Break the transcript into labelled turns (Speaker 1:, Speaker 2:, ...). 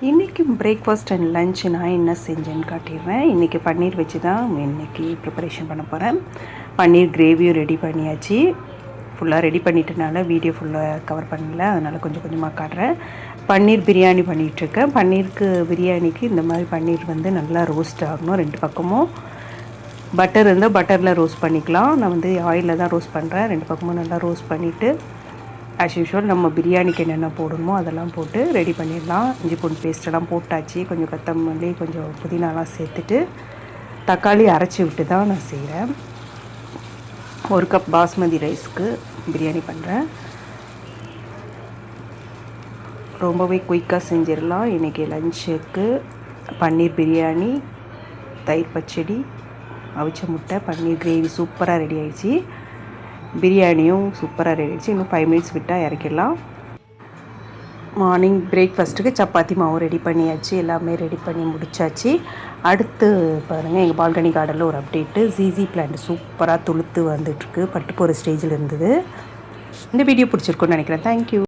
Speaker 1: இன்றைக்கி breakfast and lunch நான் என்ன செஞ்சேன்னு காட்டிடுறேன். இன்றைக்கி பன்னீர் வச்சு தான் இன்றைக்கி ப்ரிப்பரேஷன் பண்ண போகிறேன். பன்னீர் கிரேவியும் ரெடி பண்ணியாச்சு. ஃபுல்லாக ரெடி பண்ணிட்டனால வீடியோ ஃபுல்லாக கவர் பண்ணல, அதனால் கொஞ்சம் கொஞ்சமாக காட்டுறேன். பன்னீர் பிரியாணி பண்ணிகிட்ருக்கேன். பன்னீருக்கு பிரியாணிக்கு இந்த மாதிரி பன்னீர் வந்து நல்லா ரோஸ்ட் ஆகணும். 2 பக்கமும் பட்டர் இருந்தால் பட்டரில் ரோஸ்ட் பண்ணிக்கலாம். நான் வந்து ஆயிலில் தான் ரோஸ்ட் பண்ணுறேன். 2 பக்கமும் நல்லா ரோஸ்ட் பண்ணிவிட்டு ஆஸ் யூஷுவல் நம்ம பிரியாணிக்கு என்னென்ன போடணுமோ அதெல்லாம் போட்டு ரெடி பண்ணிடலாம். இஞ்சி பூண்டு பேஸ்ட்டெல்லாம் போட்டாச்சு. கொஞ்சம் கொத்தமல்லி, கொஞ்சம் புதினாலாம் சேர்த்துட்டு தக்காளி அரைச்சி விட்டு தான் நான் செய்கிறேன். 1 கப் பாஸ்மதி ரைஸ்க்கு பிரியாணி பண்ணுறேன். ரொம்பவே குயிக்காக செஞ்சிடலாம். இன்றைக்கி லஞ்சுக்கு பன்னீர் பிரியாணி, தயிர் பச்சடி, அவிச்ச முட்டை, பன்னீர் கிரேவி சூப்பராக ரெடி ஆகிடுச்சு. பிரியாணியும் சூப்பராக ரெடி ஆகிடுச்சு. இன்னும் 5 மினிட்ஸ் விட்டால் இறக்கிடலாம். மார்னிங் பிரேக்ஃபாஸ்ட்டுக்கு சப்பாத்தி மாவு ரெடி பண்ணியாச்சு. எல்லாமே ரெடி பண்ணி முடித்தாச்சு. அடுத்து பாருங்கள், எங்கள் பால்கனி கார்டனில் ஒரு அப்டேட்டு. ஜிஜி பிளான்ட் சூப்பராக துளுத்து வந்துட்டுருக்கு. பட்டு போகிற ஸ்டேஜில் இருந்தது. இந்த வீடியோ பிடிச்சிருக்குன்னு நினைக்கிறேன். தேங்க்யூ.